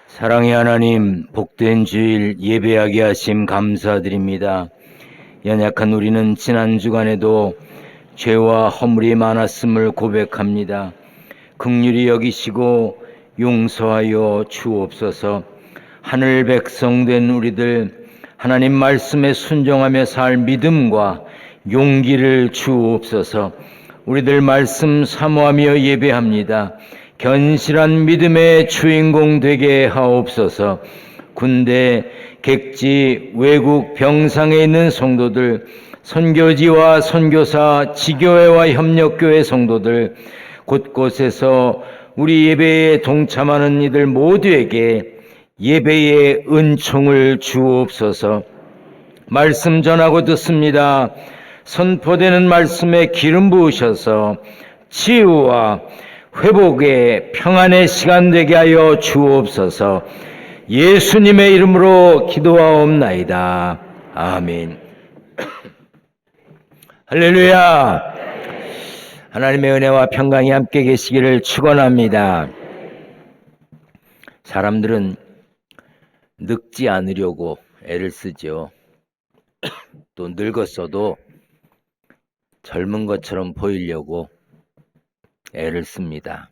사랑의 하나님, 복된 주일 예배하게 하심 감사드립니다. 연약한 우리는 지난 주간에도 죄와 허물이 많았음을 고백합니다. 긍휼히 여기시고 용서하여 주옵소서. 하늘 백성 된 우리들 하나님 말씀에 순종하며 살 믿음과 용기를 주옵소서. 우리들 말씀 사모하며 예배합니다. 견실한 믿음의 주인공 되게 하옵소서. 군대, 객지, 외국, 병상에 있는 성도들, 선교지와 선교사, 지교회와 협력교회 성도들, 곳곳에서 우리 예배에 동참하는 이들 모두에게 예배의 은총을 주옵소서. 말씀 전하고 듣습니다. 선포되는 말씀에 기름 부으셔서 치유와 회복의 평안의 시간 되게 하여 주옵소서. 예수님의 이름으로 기도하옵나이다. 아멘. 할렐루야. 하나님의 은혜와 평강이 함께 계시기를 축원합니다. 사람들은 늙지 않으려고 애를 쓰죠. 또 늙었어도 젊은 것처럼 보이려고 애를 씁니다.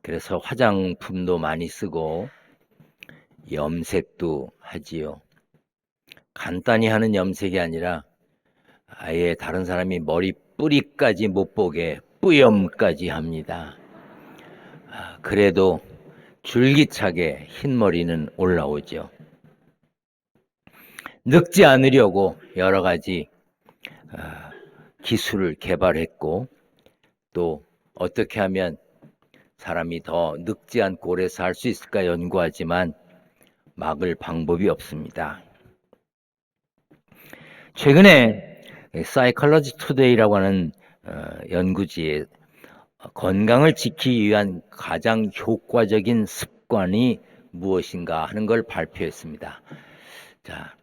그래서 화장품도 많이 쓰고 염색도 하지요. 간단히 하는 염색이 아니라 아예 다른 사람이 머리 뿌리까지 못 보게 뿌염까지 합니다. 그래도 줄기차게 흰머리는 올라오죠. 늙지 않으려고 여러 가지 기술을 개발했고 또 어떻게 하면 사람이 더 늙지 않고 오래 살 수 있을까 연구하지만 막을 방법이 없습니다. 최근에 사이콜로지 투데이라고 하는 연구지에 건강을 지키기 위한 가장 효과적인 습관이 무엇인가 하는 걸 발표했습니다. 자,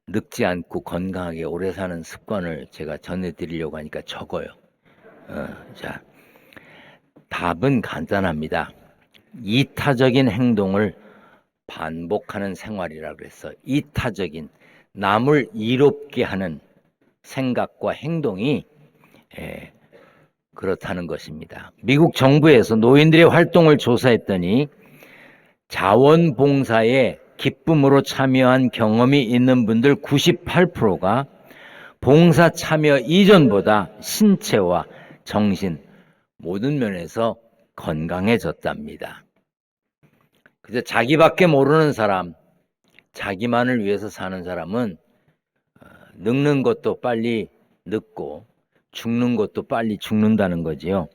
늙지 않고 건강하게 오래 사는 습관을 제가 전해드리려고 하니까 적어요. 자, 답은 간단합니다. 이타적인 행동을 반복하는 생활이라고 그래서 이타적인 남을 이롭게 하는 생각과 행동이 그렇다는 것입니다. 미국 정부에서 노인들의 활동을 조사했더니 자원봉사에 기쁨으로 참여한 경험이 있는 분들 98%가 봉사 참여 이전보다 신체와 정신 모든 면에서 건강해졌답니다. 그래서 자기밖에 모르는 사람, 자기만을 위해서 사는 사람은 늙는 것도 빨리 늙고 죽는 것도 빨리 죽는다는 거지요.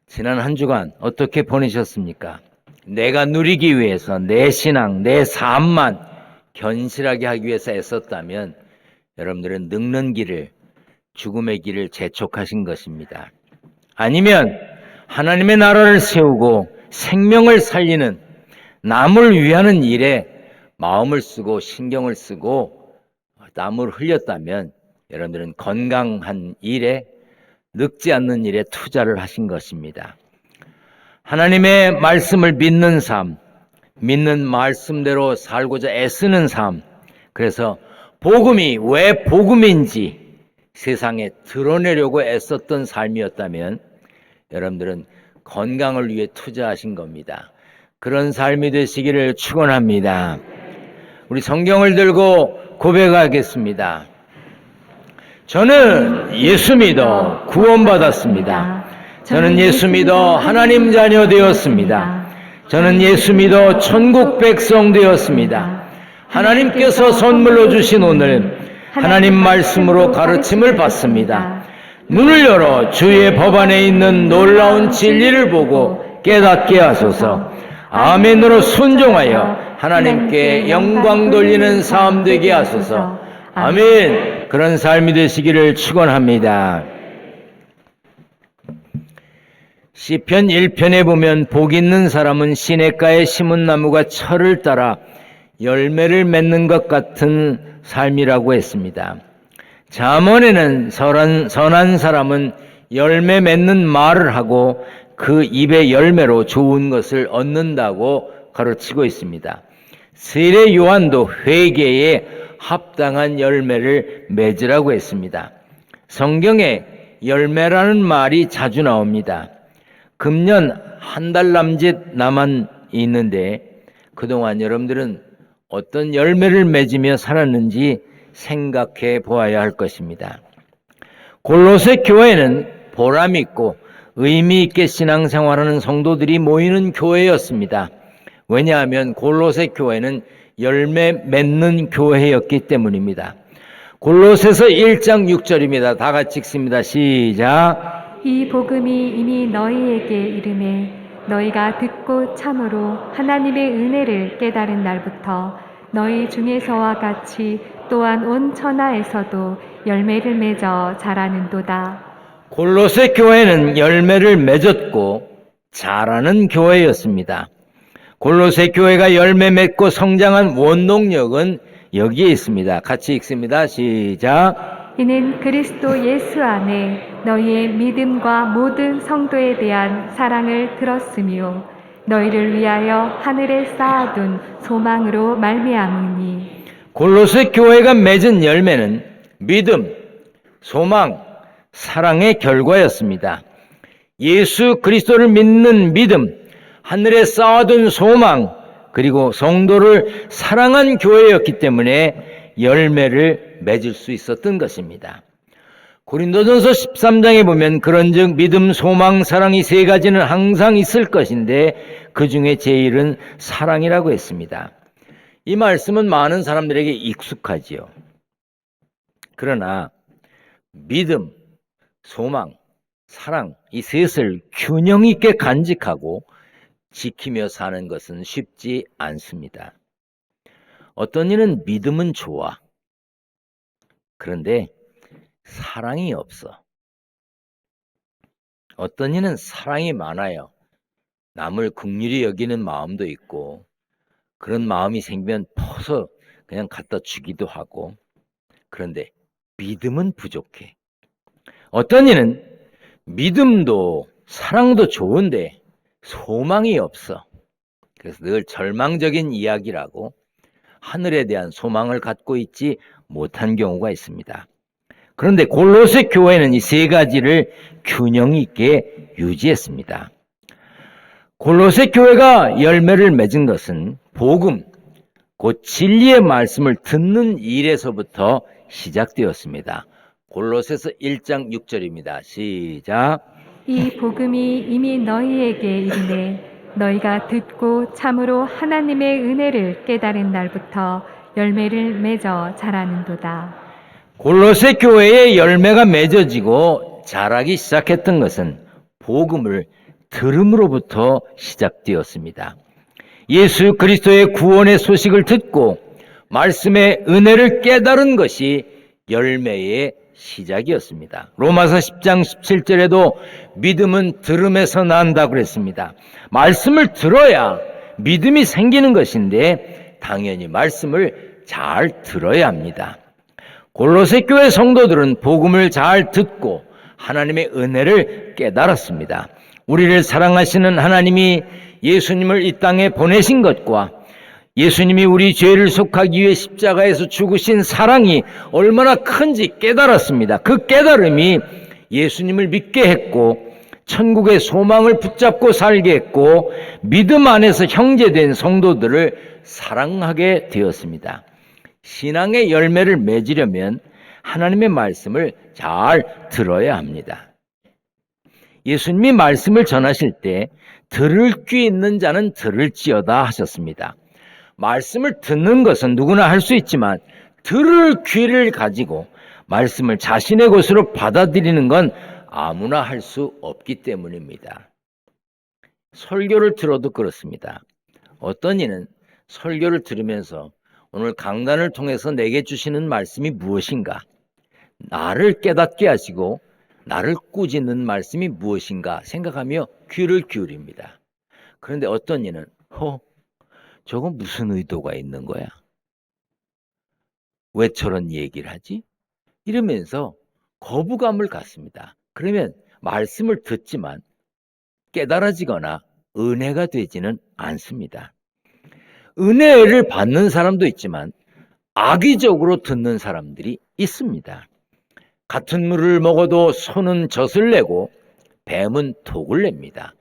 지난 한 주간 어떻게 보내셨습니까? 내가 누리기 위해서 내 신앙, 내 삶만 견실하게 하기 위해서 애썼다면 여러분들은 늙는 길을, 죽음의 길을 재촉하신 것입니다. 아니면 하나님의 나라를 세우고 생명을 살리는 남을 위하는 일에 마음을 쓰고 신경을 쓰고 땀을 흘렸다면 여러분들은 건강한 일에, 늙지 않는 일에 투자를 하신 것입니다. 하나님의 말씀을 믿는 삶, 믿는 말씀대로 살고자 애쓰는 삶, 그래서 복음이 왜 복음인지 세상에 드러내려고 애썼던 삶이었다면 여러분들은 건강을 위해 투자하신 겁니다. 그런 삶이 되시기를 축원합니다. 우리 성경을 들고 고백하겠습니다. 저는 예수 믿어 구원받았습니다. 저는 예수 믿어 하나님 자녀 되었습니다. 저는 예수 믿어 천국 백성 되었습니다. 하나님께서 선물로 주신 오늘 하나님 말씀으로 가르침을 받습니다. 눈을 열어 주의 법 안에 있는 놀라운 진리를 보고 깨닫게 하소서. 아멘으로 순종하여 하나님께 영광 돌리는 삶 되게 하소서. 아멘. 그런 삶이 되시기를 축원합니다. 시편 1편에 보면 복 있는 사람은 시냇가에 심은 나무가 철을 따라 열매를 맺는 것 같은 삶이라고 했습니다. 잠언에는 선한 사람은 열매 맺는 말을 하고 그 입의 열매로 좋은 것을 얻는다고 가르치고 있습니다. 세례 요한도 회개에 합당한 열매를 맺으라고 했습니다. 성경에 열매라는 말이 자주 나옵니다. 금년 한 달 남짓 남은 있는데 그동안 여러분들은 어떤 열매를 맺으며 살았는지 생각해 보아야 할 것입니다. 골로새 교회는 보람 있고 의미 있게 신앙생활하는 성도들이 모이는 교회였습니다. 왜냐하면 골로새 교회는 열매 맺는 교회였기 때문입니다. 골로새서 1장 6절입니다. 다 같이 읽습니다. 시작. 이 복음이 이미 너희에게 이르매 너희가 듣고 참으로 하나님의 은혜를 깨달은 날부터 너희 중에서와 같이 또한 온 천하에서도 열매를 맺어 자라는도다. 골로새 교회는 열매를 맺었고 자라는 교회였습니다. 골로새 교회가 열매 맺고 성장한 원동력은 여기에 있습니다. 같이 읽습니다. 시작. 이는 그리스도 예수 안에 너희의 믿음과 모든 성도에 대한 사랑을 들었으며 너희를 위하여 하늘에 쌓아둔 소망으로 말미암으니. 골로새 교회가 맺은 열매는 믿음, 소망, 사랑의 결과였습니다. 예수 그리스도를 믿는 믿음, 하늘에 쌓아둔 소망, 그리고 성도를 사랑한 교회였기 때문에 열매를 맺을 수 있었던 것입니다. 고린도전서 13장에 보면 그런즉 믿음, 소망, 사랑 이 세 가지는 항상 있을 것인데 그 중에 제일은 사랑이라고 했습니다. 이 말씀은 많은 사람들에게 익숙하지요. 그러나 믿음, 소망, 사랑 이 셋을 균형 있게 간직하고 지키며 사는 것은 쉽지 않습니다. 어떤 이는 믿음은 좋아. 그런데 사랑이 없어. 어떤 이는 사랑이 많아요. 남을 긍휼히 여기는 마음도 있고 그런 마음이 생기면 퍼서 그냥 갖다 주기도 하고 그런데 믿음은 부족해. 어떤 이는 믿음도 사랑도 좋은데 소망이 없어. 그래서 늘 절망적인 이야기라고 하늘에 대한 소망을 갖고 있지 못한 경우가 있습니다. 그런데 골로새 교회는 이 세 가지를 균형 있게 유지했습니다. 골로새 교회가 열매를 맺은 것은 복음, 곧 진리의 말씀을 듣는 일에서부터 시작되었습니다. 골로새서 1장 6절입니다. 시작. 이 복음이 이미 너희에게 이르매 너희가 듣고 참으로 하나님의 은혜를 깨달은 날부터 열매를 맺어 자라는도다. 골로새 교회의 열매가 맺어지고 자라기 시작했던 것은 복음을 들음으로부터 시작되었습니다. 예수 그리스도의 구원의 소식을 듣고 말씀의 은혜를 깨달은 것이 열매의 시작이었습니다. 로마서 10장 17절에도 믿음은 들음에서 난다고 그랬습니다. 말씀을 들어야 믿음이 생기는 것인데 당연히 말씀을 잘 들어야 합니다. 골로새 교회 성도들은 복음을 잘 듣고 하나님의 은혜를 깨달았습니다. 우리를 사랑하시는 하나님이 예수님을 이 땅에 보내신 것과 예수님이 우리 죄를 속하기 위해 십자가에서 죽으신 사랑이 얼마나 큰지 깨달았습니다. 그 깨달음이 예수님을 믿게 했고 천국의 소망을 붙잡고 살게 했고 믿음 안에서 형제된 성도들을 사랑하게 되었습니다. 신앙의 열매를 맺으려면 하나님의 말씀을 잘 들어야 합니다. 예수님이 말씀을 전하실 때 들을 귀 있는 자는 들을지어다 하셨습니다. 말씀을 듣는 것은 누구나 할 수 있지만 들을 귀를 가지고 말씀을 자신의 것으로 받아들이는 건 아무나 할 수 없기 때문입니다. 설교를 들어도 그렇습니다. 어떤 이는 설교를 들으면서 오늘 강단을 통해서 내게 주시는 말씀이 무엇인가? 나를 깨닫게 하시고 나를 꾸짖는 말씀이 무엇인가 생각하며 귀를 기울입니다. 그런데 어떤 이는 저건 무슨 의도가 있는 거야? 왜 저런 얘기를 하지? 이러면서 거부감을 갖습니다. 그러면 말씀을 듣지만 깨달아지거나 은혜가 되지는 않습니다. 은혜를 받는 사람도 있지만 악의적으로 듣는 사람들이 있습니다. 같은 물을 먹어도 소는 젖을 내고 뱀은 독을 냅니다.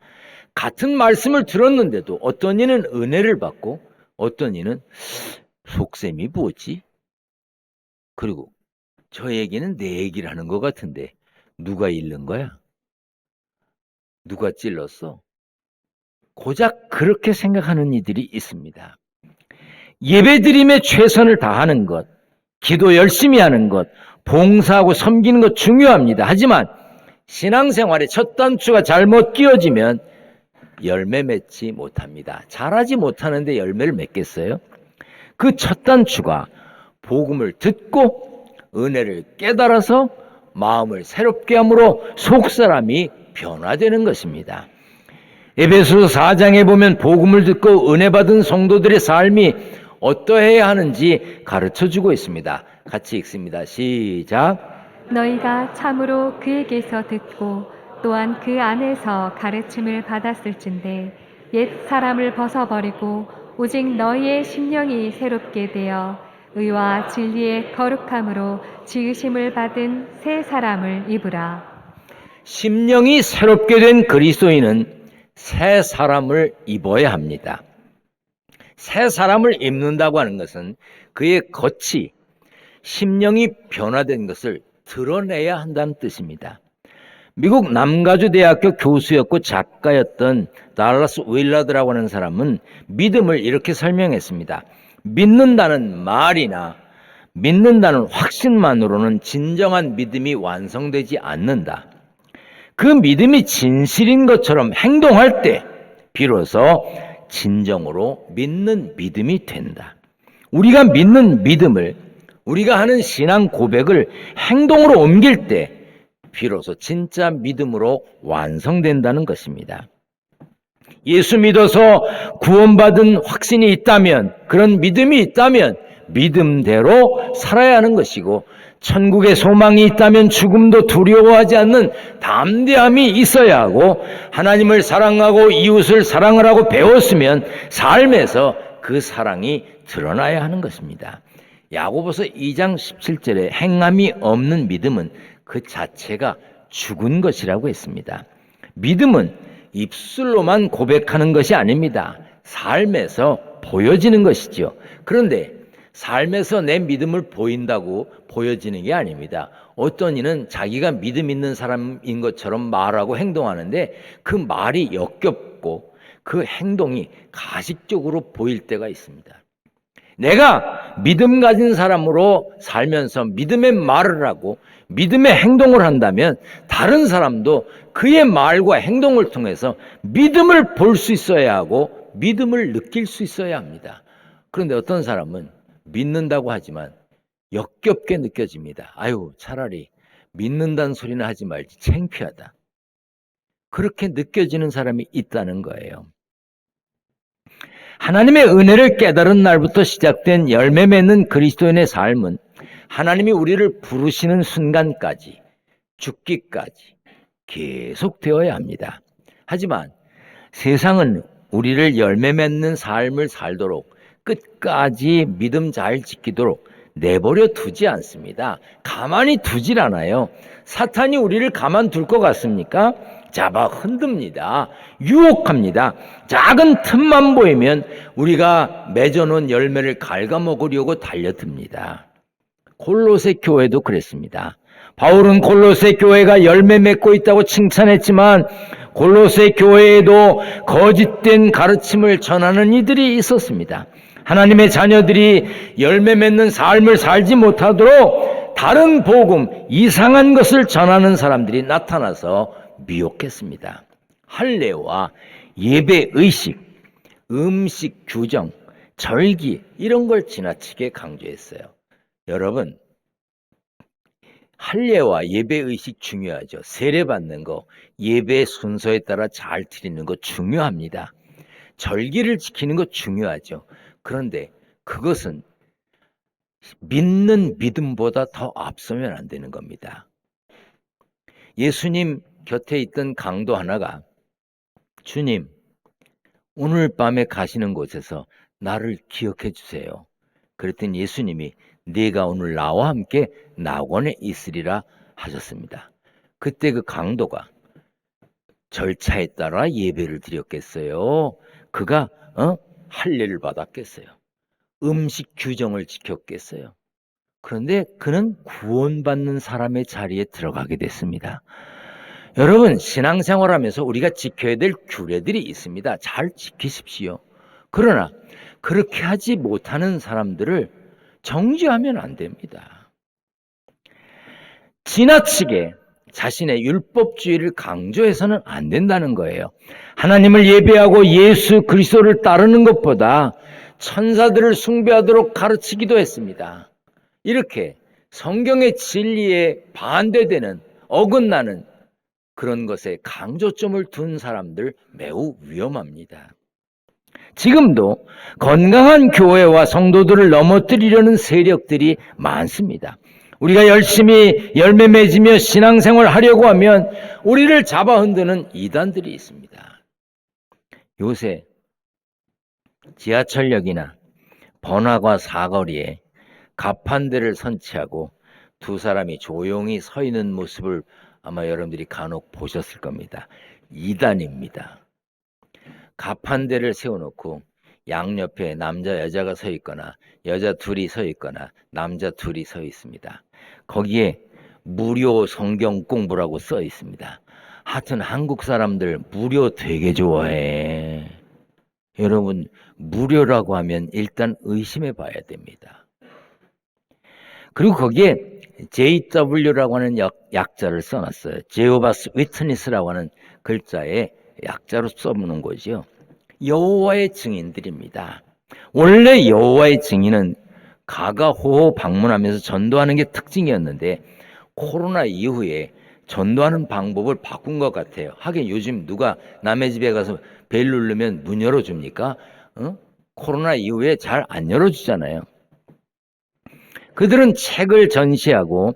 같은 말씀을 들었는데도 어떤 이는 은혜를 받고 어떤 이는 속셈이 뭐지? 그리고 저 얘기는 내 얘기를 하는 것 같은데 누가 잃는 거야? 누가 찔렀어? 고작 그렇게 생각하는 이들이 있습니다. 예배드림에 최선을 다하는 것, 기도 열심히 하는 것, 봉사하고 섬기는 것 중요합니다. 하지만 신앙생활의 첫 단추가 잘못 끼워지면 열매 맺지 못합니다. 잘하지 못하는데 열매를 맺겠어요? 그 첫 단추가 복음을 듣고 은혜를 깨달아서 마음을 새롭게 함으로 속사람이 변화되는 것입니다. 에베소서 4장에 보면 복음을 듣고 은혜 받은 성도들의 삶이 어떠해야 하는지 가르쳐주고 있습니다. 같이 읽습니다. 시작. 너희가 참으로 그에게서 듣고 또한 그 안에서 가르침을 받았을진데 옛 사람을 벗어버리고 오직 너희의 심령이 새롭게 되어 의와 진리의 거룩함으로 지으심을 받은 새 사람을 입으라. 심령이 새롭게 된 그리스도인은 새 사람을 입어야 합니다. 새 사람을 입는다고 하는 것은 그의 겉이 심령이 변화된 것을 드러내야 한다는 뜻입니다. 미국 남가주 대학교 교수였고 작가였던 달라스 윌라드라고 하는 사람은 믿음을 이렇게 설명했습니다. 믿는다는 말이나 믿는다는 확신만으로는 진정한 믿음이 완성되지 않는다. 그 믿음이 진실인 것처럼 행동할 때 비로소 진정으로 믿는 믿음이 된다. 우리가 믿는 믿음을, 우리가 하는 신앙 고백을 행동으로 옮길 때 비로소 진짜 믿음으로 완성된다는 것입니다. 예수 믿어서 구원받은 확신이 있다면, 그런 믿음이 있다면 믿음대로 살아야 하는 것이고, 천국의 소망이 있다면 죽음도 두려워하지 않는 담대함이 있어야 하고, 하나님을 사랑하고 이웃을 사랑하라고 배웠으면 삶에서 그 사랑이 드러나야 하는 것입니다. 야고보서 2장 17절에 행함이 없는 믿음은 그 자체가 죽은 것이라고 했습니다. 믿음은 입술로만 고백하는 것이 아닙니다. 삶에서 보여지는 것이죠. 그런데 삶에서 내 믿음을 보인다고 보여지는 게 아닙니다. 어떤 이는 자기가 믿음 있는 사람인 것처럼 말하고 행동하는데 그 말이 역겹고 그 행동이 가식적으로 보일 때가 있습니다. 내가 믿음 가진 사람으로 살면서 믿음의 말을 하고 믿음의 행동을 한다면 다른 사람도 그의 말과 행동을 통해서 믿음을 볼 수 있어야 하고 믿음을 느낄 수 있어야 합니다. 그런데 어떤 사람은 믿는다고 하지만 역겹게 느껴집니다. 아유, 차라리 믿는다는 소리는 하지 말지, 창피하다. 그렇게 느껴지는 사람이 있다는 거예요. 하나님의 은혜를 깨달은 날부터 시작된 열매 맺는 그리스도인의 삶은 하나님이 우리를 부르시는 순간까지, 죽기까지 계속되어야 합니다. 하지만 세상은 우리를 열매 맺는 삶을 살도록 끝까지 믿음 잘 지키도록 내버려 두지 않습니다. 가만히 두질 않아요. 사탄이 우리를 가만둘 것 같습니까? 잡아 흔듭니다. 유혹합니다. 작은 틈만 보이면 우리가 맺어놓은 열매를 갉아먹으려고 달려듭니다. 골로새 교회도 그랬습니다. 바울은 골로새 교회가 열매 맺고 있다고 칭찬했지만 골로새 교회에도 거짓된 가르침을 전하는 이들이 있었습니다. 하나님의 자녀들이 열매 맺는 삶을 살지 못하도록 다른 복음, 이상한 것을 전하는 사람들이 나타나서 미혹했습니다. 할례와 예배의식, 음식 규정, 절기 이런 걸 지나치게 강조했어요. 여러분, 할례와 예배의식 중요하죠. 세례받는 거, 예배 순서에 따라 잘 드리는 거 중요합니다. 절기를 지키는 거 중요하죠. 그런데 그것은 믿는 믿음보다 더 앞서면 안 되는 겁니다. 예수님 곁에 있던 강도 하나가 주님, 오늘 밤에 가시는 곳에서 나를 기억해 주세요. 그랬더니 예수님이 네가 오늘 나와 함께 낙원에 있으리라 하셨습니다. 그때 그 강도가 절차에 따라 예배를 드렸겠어요? 그가 할례를 받았겠어요? 음식 규정을 지켰겠어요? 그런데 그는 구원받는 사람의 자리에 들어가게 됐습니다. 여러분, 신앙생활하면서 우리가 지켜야 될 규례들이 있습니다. 잘 지키십시오. 그러나 그렇게 하지 못하는 사람들을 정죄하면 안 됩니다. 지나치게 자신의 율법주의를 강조해서는 안 된다는 거예요. 하나님을 예배하고 예수 그리스도를 따르는 것보다 천사들을 숭배하도록 가르치기도 했습니다. 이렇게 성경의 진리에 반대되는, 어긋나는 그런 것에 강조점을 둔 사람들 매우 위험합니다. 지금도 건강한 교회와 성도들을 넘어뜨리려는 세력들이 많습니다. 우리가 열심히 열매 맺으며 신앙생활 하려고 하면 우리를 잡아 흔드는 이단들이 있습니다. 요새 지하철역이나 번화가 사거리에 가판대를 설치하고 두 사람이 조용히 서 있는 모습을 아마 여러분들이 간혹 보셨을 겁니다. 이단입니다. 가판대를 세워놓고 양옆에 남자 여자가 서 있거나 여자 둘이 서 있거나 남자 둘이 서 있습니다. 거기에 무료 성경 공부라고 써 있습니다. 하여튼 한국 사람들 무료 되게 좋아해. 여러분, 무료라고 하면 일단 의심해 봐야 됩니다. 그리고 거기에 JW라고 하는 약자를 써놨어요. 제호바스 위트니스라고 하는 글자에 약자로 써보는 거죠. 여호와의 증인들입니다. 원래 여호와의 증인은 가가호호 방문하면서 전도하는 게 특징이었는데 코로나 이후에 전도하는 방법을 바꾼 것 같아요. 하긴 요즘 누가 남의 집에 가서 벨 누르면 문 열어줍니까? 코로나 이후에 잘 안 열어주잖아요. 그들은 책을 전시하고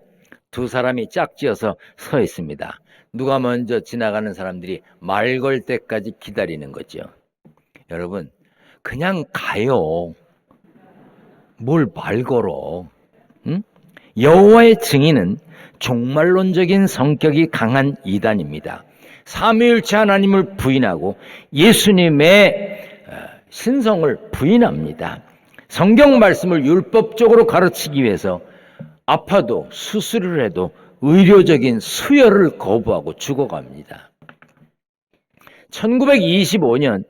두 사람이 짝지어서 서 있습니다. 누가 먼저 지나가는 사람들이 말 걸 때까지 기다리는 거죠. 여러분, 그냥 가요. 뭘 말 걸어. 응? 여호와의 증인은 종말론적인 성격이 강한 이단입니다. 삼위일체 하나님을 부인하고 예수님의 신성을 부인합니다. 성경 말씀을 율법적으로 가르치기 위해서 아파도 수술을 해도 의료적인 수혈을 거부하고 죽어갑니다. 1925년,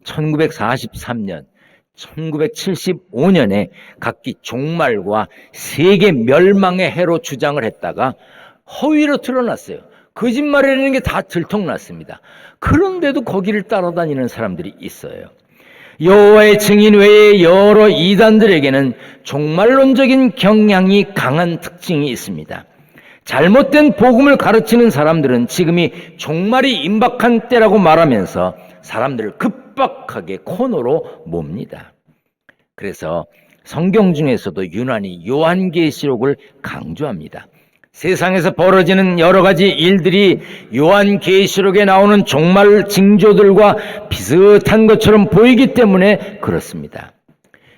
1943년, 1975년에 각기 종말과 세계 멸망의 해로 주장을 했다가 허위로 드러났어요. 거짓말이라는 게 다 들통났습니다. 그런데도 거기를 따라다니는 사람들이 있어요. 여호와의 증인 외에 여러 이단들에게는 종말론적인 경향이 강한 특징이 있습니다. 잘못된 복음을 가르치는 사람들은 지금이 종말이 임박한 때라고 말하면서 사람들을 급박하게 코너로 몹니다. 그래서 성경 중에서도 유난히 요한계시록을 강조합니다. 세상에서 벌어지는 여러 가지 일들이 요한계시록에 나오는 종말 징조들과 비슷한 것처럼 보이기 때문에 그렇습니다.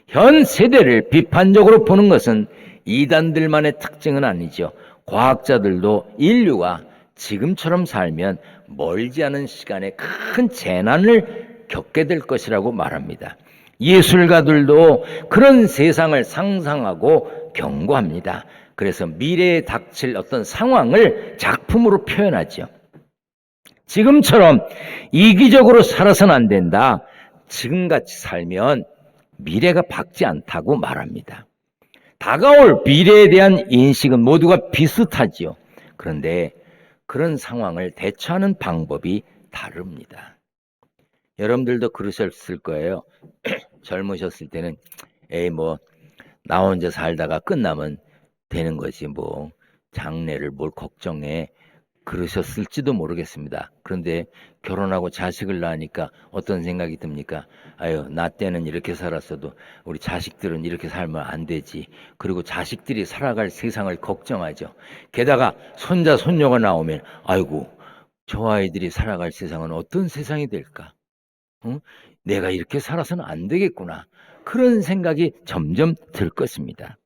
현 세대를 비판적으로 보는 것은 이단들만의 특징은 아니죠. 과학자들도 인류가 지금처럼 살면 멀지 않은 시간에 큰 재난을 겪게 될 것이라고 말합니다. 예술가들도 그런 세상을 상상하고 경고합니다. 그래서 미래에 닥칠 어떤 상황을 작품으로 표현하죠. 지금처럼 이기적으로 살아서는 안 된다. 지금같이 살면 미래가 밝지 않다고 말합니다. 다가올 미래에 대한 인식은 모두가 비슷하지요. 그런데 그런 상황을 대처하는 방법이 다릅니다. 여러분들도 그러셨을 거예요. 젊으셨을 때는 에이 나 혼자 살다가 끝나면 되는 거지 장래를 뭘 걱정해 그러셨을지도 모르겠습니다. 그런데 결혼하고 자식을 낳으니까 어떤 생각이 듭니까? 아유, 나 때는 이렇게 살았어도 우리 자식들은 이렇게 살면 안 되지. 그리고 자식들이 살아갈 세상을 걱정하죠. 게다가 손자 손녀가 나오면 아이고 저 아이들이 살아갈 세상은 어떤 세상이 될까? 내가 이렇게 살아서는 안 되겠구나. 그런 생각이 점점 들 것입니다.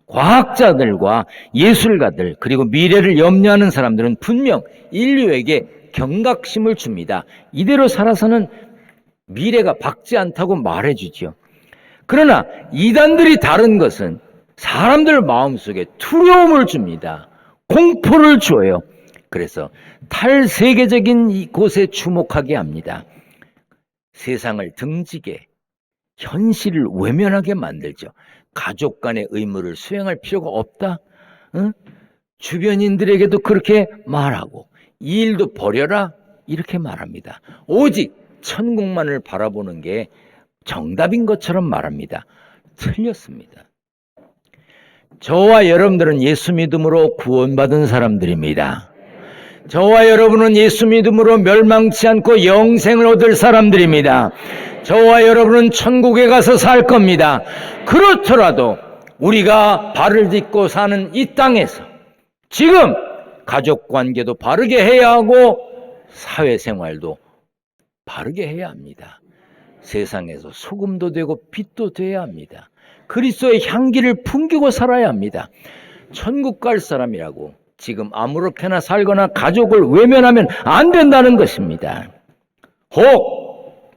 과학자들과 예술가들 그리고 미래를 염려하는 사람들은 분명 인류에게 경각심을 줍니다. 이대로 살아서는 미래가 밝지 않다고 말해주죠. 그러나 이단들이 다른 것은 사람들 마음속에 두려움을 줍니다. 공포를 줘요. 그래서 탈세계적인 곳에 주목하게 합니다. 세상을 등지게, 현실을 외면하게 만들죠. 가족 간의 의무를 수행할 필요가 없다. 주변인들에게도 그렇게 말하고 이 일도 버려라 이렇게 말합니다. 오직 천국만을 바라보는 게 정답인 것처럼 말합니다. 틀렸습니다. 저와 여러분들은 예수 믿음으로 구원받은 사람들입니다. 저와 여러분은 예수 믿음으로 멸망치 않고 영생을 얻을 사람들입니다. 저와 여러분은 천국에 가서 살 겁니다. 그렇더라도 우리가 발을 딛고 사는 이 땅에서 지금 가족관계도 바르게 해야 하고 사회생활도 바르게 해야 합니다. 세상에서 소금도 되고 빛도 돼야 합니다. 그리스도의 향기를 풍기고 살아야 합니다. 천국 갈 사람이라고 지금 아무렇게나 살거나 가족을 외면하면 안 된다는 것입니다. 혹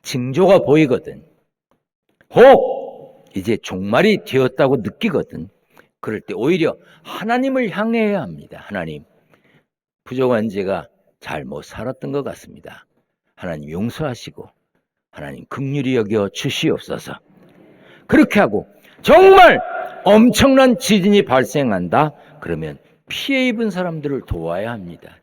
징조가 보이거든, 혹 이제 종말이 되었다고 느끼거든, 그럴 때 오히려 하나님을 향해야 합니다. 하나님, 부족한 제가 잘못 살았던 것 같습니다. 하나님 용서하시고 하나님 긍휼히 여겨 주시옵소서. 그렇게 하고 정말 엄청난 지진이 발생한다 그러면 피해 입은 사람들을 도와야 합니다.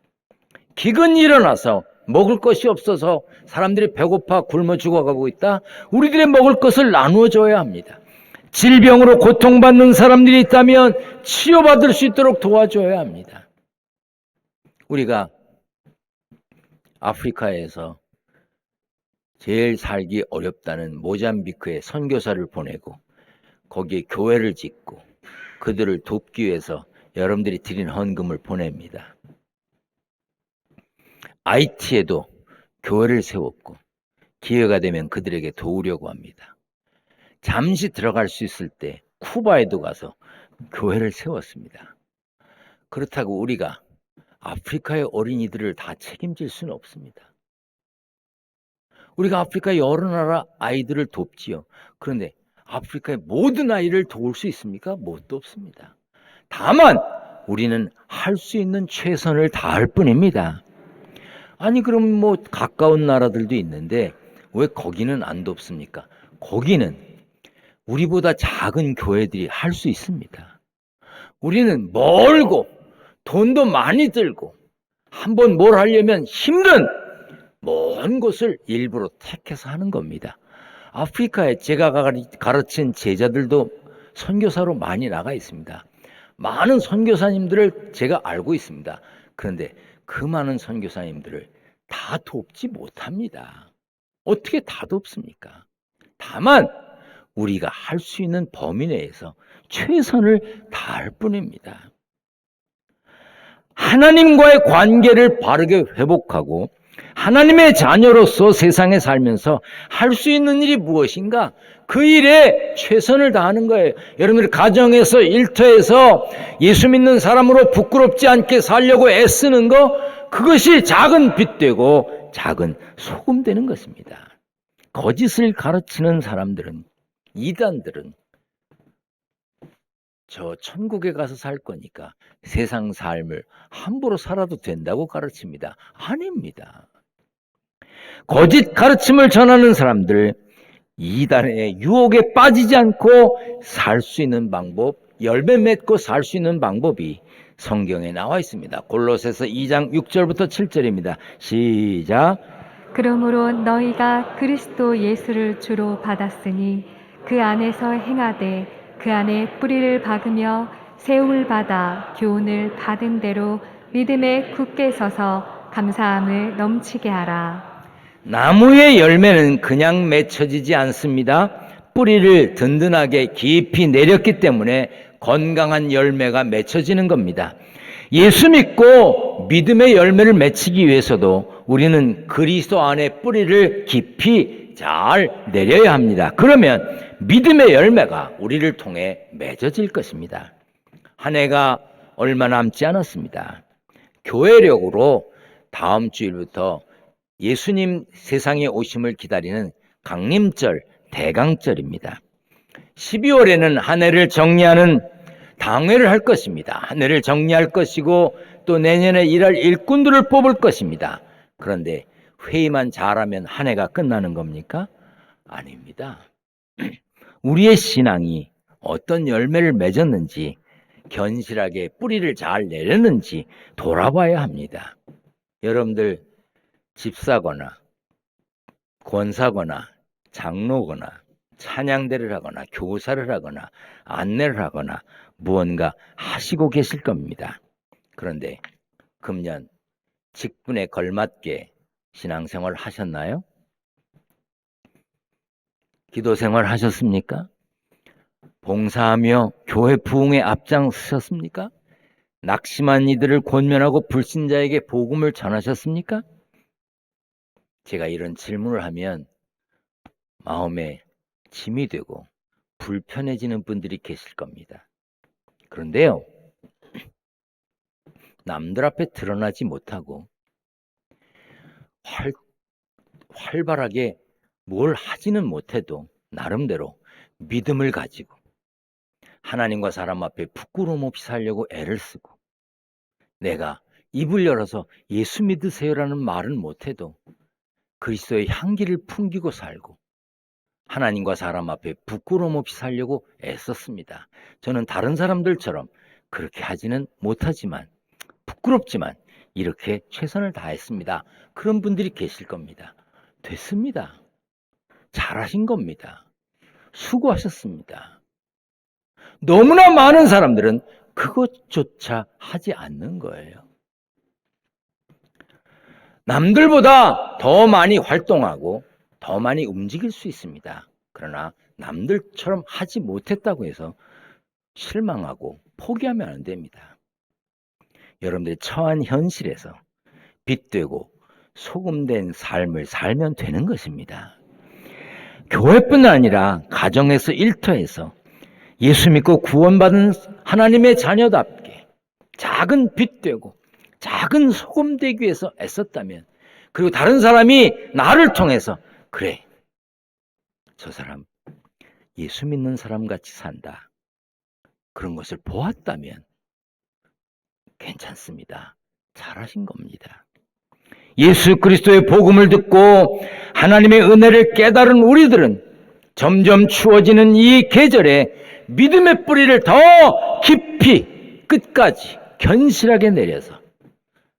기근이 일어나서 먹을 것이 없어서 사람들이 배고파 굶어 죽어가고 있다. 우리들의 먹을 것을 나누어 줘야 합니다. 질병으로 고통받는 사람들이 있다면 치료받을 수 있도록 도와줘야 합니다. 우리가 아프리카에서 제일 살기 어렵다는 모잠비크에 선교사를 보내고 거기에 교회를 짓고 그들을 돕기 위해서 여러분들이 드린 헌금을 보냅니다. 아이티에도 교회를 세웠고 기회가 되면 그들에게 도우려고 합니다. 잠시 들어갈 수 있을 때 쿠바에도 가서 교회를 세웠습니다. 그렇다고 우리가 아프리카의 어린이들을 다 책임질 수는 없습니다. 우리가 아프리카 여러 나라 아이들을 돕지요. 그런데 아프리카의 모든 아이를 도울 수 있습니까? 뭣도 없습니다. 다만 우리는 할 수 있는 최선을 다할 뿐입니다. 아니 그럼 뭐 가까운 나라들도 있는데 왜 거기는 안 돕습니까? 거기는 우리보다 작은 교회들이 할 수 있습니다. 우리는 멀고 돈도 많이 들고 한번 뭘 하려면 힘든 먼 곳을 일부러 택해서 하는 겁니다. 아프리카에 제가 가르친 제자들도 선교사로 많이 나가 있습니다. 많은 선교사님들을 제가 알고 있습니다. 그런데 그 많은 선교사님들을 다 돕지 못합니다. 어떻게 다 돕습니까? 다만 우리가 할 수 있는 범위 내에서 최선을 다할 뿐입니다. 하나님과의 관계를 바르게 회복하고 하나님의 자녀로서 세상에 살면서 할 수 있는 일이 무엇인가? 그 일에 최선을 다하는 거예요. 여러분들 가정에서 일터에서 예수 믿는 사람으로 부끄럽지 않게 살려고 애쓰는 거, 그것이 작은 빛 되고 작은 소금 되는 것입니다. 거짓을 가르치는 사람들은, 이단들은 저 천국에 가서 살 거니까 세상 삶을 함부로 살아도 된다고 가르칩니다. 아닙니다. 거짓 가르침을 전하는 사람들, 이단의 유혹에 빠지지 않고 살 수 있는 방법, 열매 맺고 살 수 있는 방법이 성경에 나와 있습니다. 골로새서 2장 6절부터 7절입니다. 시작. 그러므로 너희가 그리스도 예수를 주로 받았으니 그 안에서 행하되 그 안에 뿌리를 박으며 세움을 받아 교훈을 받은 대로 믿음에 굳게 서서 감사함을 넘치게 하라. 나무의 열매는 그냥 맺혀지지 않습니다. 뿌리를 든든하게 깊이 내렸기 때문에 건강한 열매가 맺혀지는 겁니다. 예수 믿고 믿음의 열매를 맺히기 위해서도 우리는 그리스도 안에 뿌리를 깊이 잘 내려야 합니다. 그러면 믿음의 열매가 우리를 통해 맺어질 것입니다. 한 해가 얼마 남지 않았습니다. 교회력으로 다음 주일부터 예수님 세상에 오심을 기다리는 강림절, 대강절입니다. 12월에는 한 해를 정리하는 당회를 할 것입니다. 한 해를 정리할 것이고 또 내년에 일할 일꾼들을 뽑을 것입니다. 그런데 회의만 잘하면 한 해가 끝나는 겁니까? 아닙니다. 우리의 신앙이 어떤 열매를 맺었는지, 견실하게 뿌리를 잘 내렸는지 돌아봐야 합니다. 여러분들 집사거나 권사거나 장로거나 찬양대를 하거나 교사를 하거나 안내를 하거나 무언가 하시고 계실 겁니다. 그런데 금년 직분에 걸맞게 신앙생활 하셨나요? 기도생활 하셨습니까? 봉사하며 교회 부흥에 앞장서셨습니까? 낙심한 이들을 권면하고 불신자에게 복음을 전하셨습니까? 제가 이런 질문을 하면 마음에 짐이 되고 불편해지는 분들이 계실 겁니다. 그런데요, 남들 앞에 드러나지 못하고 활발하게 뭘 하지는 못해도 나름대로 믿음을 가지고 하나님과 사람 앞에 부끄러움 없이 살려고 애를 쓰고, 내가 입을 열어서 예수 믿으세요라는 말은 못해도 그리스도의 향기를 풍기고 살고 하나님과 사람 앞에 부끄러움 없이 살려고 애썼습니다. 저는 다른 사람들처럼 그렇게 하지는 못하지만, 부끄럽지만 이렇게 최선을 다했습니다. 그런 분들이 계실 겁니다. 됐습니다. 잘하신 겁니다. 수고하셨습니다. 너무나 많은 사람들은 그것조차 하지 않는 거예요. 남들보다 더 많이 활동하고 더 많이 움직일 수 있습니다. 그러나 남들처럼 하지 못했다고 해서 실망하고 포기하면 안 됩니다. 여러분들이 처한 현실에서 빛되고 소금된 삶을 살면 되는 것입니다. 교회뿐 아니라 가정에서, 일터에서 예수 믿고 구원받은 하나님의 자녀답게 작은 빛되고 작은 소금 되기 위해서 애썼다면, 그리고 다른 사람이 나를 통해서 그래, 저 사람 예수 믿는 사람 같이 산다, 그런 것을 보았다면 괜찮습니다. 잘하신 겁니다. 예수 그리스도의 복음을 듣고 하나님의 은혜를 깨달은 우리들은 점점 추워지는 이 계절에 믿음의 뿌리를 더 깊이 끝까지 견실하게 내려서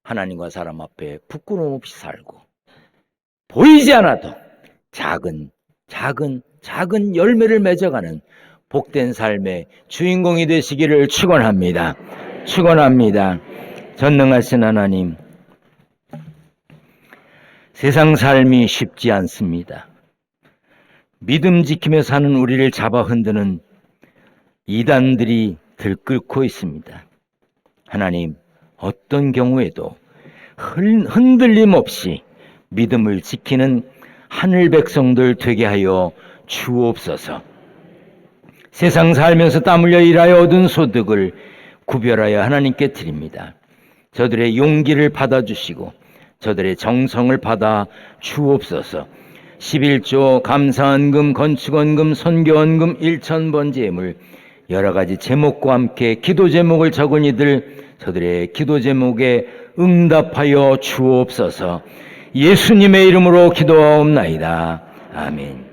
하나님과 사람 앞에 부끄러움 없이 살고, 보이지 않아도 작은 열매를 맺어가는 복된 삶의 주인공이 되시기를 축원합니다. 축원합니다. 전능하신 하나님, 세상 삶이 쉽지 않습니다. 믿음 지키며 사는 우리를 잡아 흔드는 이단들이 들끓고 있습니다. 하나님, 어떤 경우에도 흔들림 없이 믿음을 지키는 하늘 백성들 되게 하여 주옵소서. 세상 살면서 땀 흘려 일하여 얻은 소득을 구별하여 하나님께 드립니다. 저들의 용기를 받아주시고 저들의 정성을 받아 주옵소서. 11조, 감사헌금, 건축헌금, 선교헌금, 1000번제물, 여러 가지 제목과 함께 기도 제목을 적은 이들, 저들의 기도 제목에 응답하여 주옵소서. 예수님의 이름으로 기도하옵나이다. 아멘.